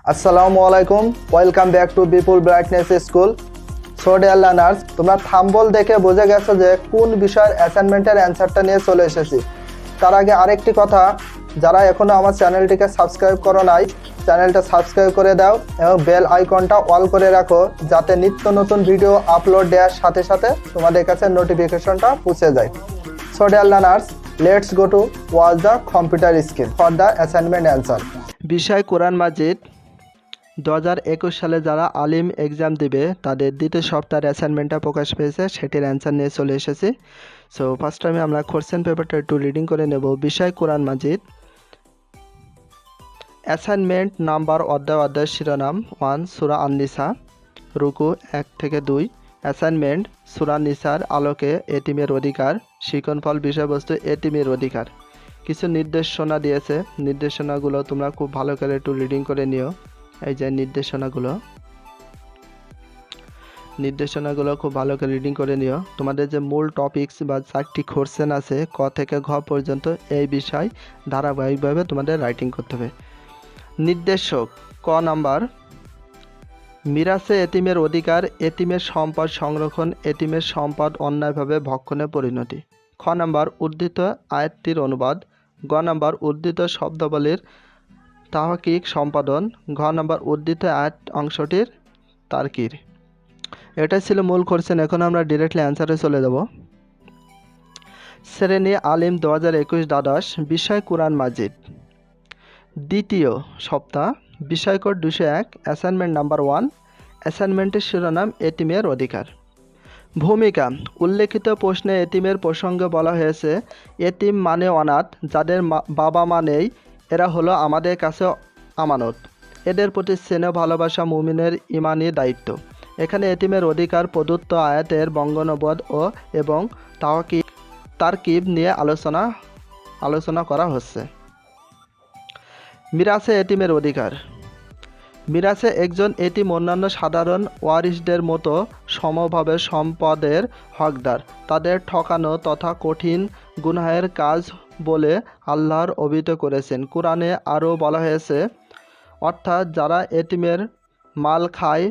আসসালামু আলাইকুম, welcome back to Bipul brightness school. So dear learners, তোমরা থাম্বনেল দেখে বুঝে গেছো যে কোন বিষয়ের অ্যাসাইনমেন্টের অ্যান্সারটা নিয়ে চলে এসেছি। তার আগে আরেকটি কথা, যারা এখনো আমার চ্যানেলটিকে সাবস্ক্রাইব করো নাই, চ্যানেলটা সাবস্ক্রাইব করে দাও এবং বেল আইকনটা অল করে রাখো, যাতে নিত্য নতুন ভিডিও আপলোড দেওয়ার সাথে সাথে তোমাদের কাছে নোটিফিকেশনটা পৌঁছে যায়। So dear learners, let's go to watch the computer screen for the assignment answer. বিষয় কোরআন মাজিদ। 2021 সালে যারা আলিম এক্সাম দিবে তাদের দ্বিতীয় সপ্তাহের অ্যাসাইনমেন্টটা প্রকাশ পেয়েছে, সেটির অ্যান্সার নিয়ে চলে এসেছি। সো ফার্স্ট টাইমে আমরা কোশ্চেন পেপারটা একটু রিডিং করে নেব। বিষয় কোরআন মাজিদ। অ্যাসাইনমেন্ট নাম্বার অধ্যায়ের শিরোনাম 1 সূরা আন-নিসা, রুকু 1 থেকে 2। অ্যাসাইনমেন্ট সূরা নিসার আলোকে এতিমের অধিকার, শিক্ষণফল বিষয়বস্তু এতিমের অধিকার। কিছু নির্দেশনা দিয়েছে, নির্দেশনাগুলো তোমরা খুব ভালো করে একটু রিডিং করে নিও। এই যে নির্দেশনাগুলো খুব ভালো করে রিডিং করে নিও। তোমাদের যে মূল টপিকস বা 4টি কোশ্চেন আছে ক থেকে ঘ পর্যন্ত, এই বিষয় ধারাবাহিকভাবে তোমাদের রাইটিং করতে হবে। নির্দেশক ক নাম্বার, মিরাসে এতিমের অধিকার, এতিমের সম্পদ সংরক্ষণ, এতিমের সম্পদ অন্যায়ভাবে ভক্ষণে পরিণতি। খ নাম্বার, উদ্ধৃত আয়াতটির অনুবাদ। গ নাম্বার, উদ্ধৃত শব্দাবলীর তাহকিক সম্পাদন। ঘ নাম্বার, উদ্ধৃত আয়াত অংশটির তারকির। এটাই ছিল মূল কোশ্চেন। এখন আমরা ডিরেক্টলি অ্যান্সারে চলে যাব। শ্রেণী আলিম 2021 দ্বাদশ, বিষয় কোরআন মাজিদ, দ্বিতীয় সপ্তাহ, বিষয় কোড 201, অ্যাসাইনমেন্ট নাম্বার 1। অ্যাসাইনমেন্টের শিরোনাম এতিমের অধিকার। ভূমিকা, উল্লেখিত প্রশ্নে এতিমের প্রসঙ্গে বলা হয়েছে, এতিম মানে অনাথ, যাদের বাবা মা নেই, এরা হলো আমাদের কাছে আমানত। এদের প্রতি স্নেহ ভালোবাসা মুমিনের ইমানি দায়িত্ব। এখানে এতিমের অধিকার প্রদত্ত আয়াতের বঙ্গানুবাদ এবং তারকিব নিয়ে আলোচনা করা হচ্ছে। মিরাসে এতিমের অধিকার। মিরাসে একজন এতিম অন্যান্য সাধারণ ওয়ারিসদের মতো সমভাবে সম্পদের হকদার। তাদের ঠকানো তথা কঠিন গুনাহের কাজ বলে আল্লাহর অভিহিত করেছেন। কোরআনে আরও বলা হয়েছে, অর্থাৎ যারা এতিমের মাল খায়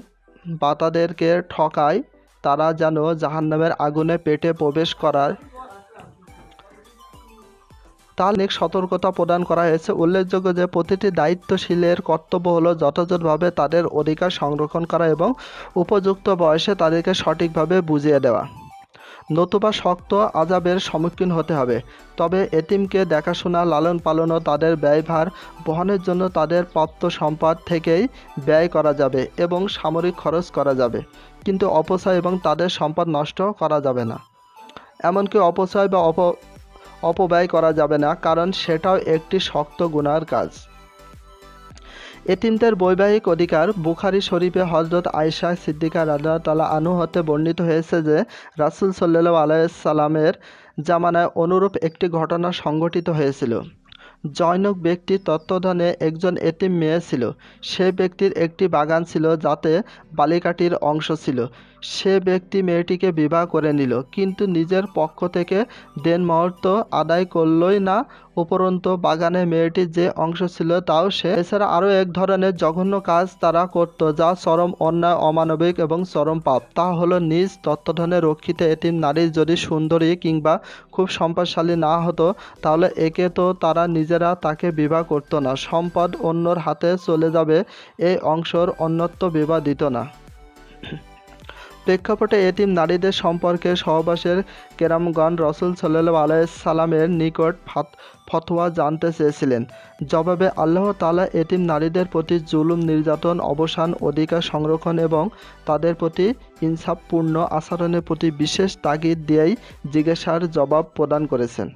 বা তাদেরকে ঠকায়, তারা যেন জাহান্নামের আগুনে পেটে প্রবেশ করার তার অনেক সতর্কতা প্রদান করা হয়েছে। উল্লেখযোগ্য যে প্রতিটি দায়িত্বশীলের কর্তব্য হলো যথাযথভাবে তাদের অধিকার সংরক্ষণ করা এবং উপযুক্ত বয়সে তাদেরকে সঠিকভাবে বুঝিয়ে দেওয়া, নতুবা শক্ত আযাবের সম্মুখীন হতে হবে। তবে এতিমকে দেখাশোনা, লালন পালন ও তাদের ব্যয়ভার বহনের জন্য তাদের প্রাপ্ত সম্পদ থেকেই ব্যয় করা যাবে এবং সামরিক খরচ করা যাবে, কিন্তু অপচয় এবং তাদের সম্পদ নষ্ট করা যাবে না। এমনকি অপচয় বা অপব্যয় করা যাবে না, কারণ সেটাও একটি শক্ত গুনার কাজ। এতিমদের বৈবাহিক অধিকার। বুখারী শরীফে হযরত আয়েশা সিদ্দিকা রাদিয়াল্লাহু আনহা হতে বর্ণিত হয়েছে যে রাসূল সাল্লাল্লাহু আলাইহি সাল্লামের জামানায় অনুরূপ একটি ঘটনা সংঘটিত হয়েছিল। জনৈক ব্যক্তির তত্ত্বাবধানে একজন এতিম মেয়ে ছিল। সে ব্যক্তির একটি বাগান ছিল যাতে বালিকাটির অংশ ছিল। সে ব্যক্তি মেয়েটিকে বিবাহ করে নিল, কিন্তু নিজের পক্ষ থেকে দেনমোহর তো আদায় করলই না, উপরন্তু বাগানে মেয়েটির যে অংশ ছিল তাও সে। এছাড়া আরও এক ধরনের জঘন্য কাজ তারা করত, যা চরম অন্যায়, অমানবিক এবং চরম পাপ। তা হলো নিজ তত্ত্বাবধানে রক্ষিত এতিম নারী যদি সুন্দরী কিংবা খুব সম্পদশালী না হতো, তাহলে একে তো তারা নিজেরা তাকে বিবাহ করতো না, সম্পদ অন্যর হাতে চলে যাবে এই অংশর অন্যত্ব বিবাহ দিত না। প্রেক্ষাপটে এতিম নারীদের সম্পর্কে সহবাসের কেরামগণ রাসূল সাল্লাল্লাহু আলাইহি সাল্লামের নিকট ফতোয়া জানতে চেয়েছিলেন। জবাবে আল্লাহ তাআলা এতিম নারীদের প্রতি জুলুম নির্যাতন অবসান, অধিকার সংরক্ষণ এবং তাদের প্রতি ইনসাফপূর্ণ আচরণের প্রতি বিশেষ তাগিদ দিয়েই জিজ্ঞাসার জবাব প্রদান করেছেন।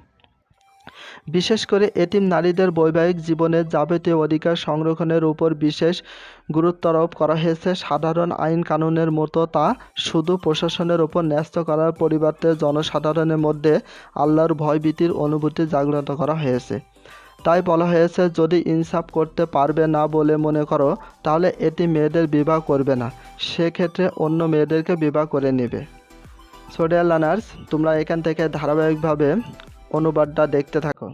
বিশেষ করে এতিম নারীদের বৈবাহিক জীবনের যাবতীয় অধিকার সংরক্ষণের উপর বিশেষ গুরুত্বারোপ করা হয়েছে। সাধারণ আইন কানুনের মতো তা শুধু প্রশাসনের উপর ন্যস্ত করার পরিবর্তে জনসাধারণের মধ্যে আল্লাহর ভয়ভীতির অনুভূতি জাগ্রত করা হয়েছে। তাই বলা হয়েছে, যদি ইনসাফ করতে পারবে না বলে মনে করো, তাহলে এতিম মেয়েদের বিবাহ করবে না, সেক্ষেত্রে অন্য মেয়েদেরকে বিবাহ করে নেবে। সো ডিয়ার লার্নার্স, তোমরা এখান থেকে ধারাবাহিকভাবে অনুবাদটা দেখতে থাকো।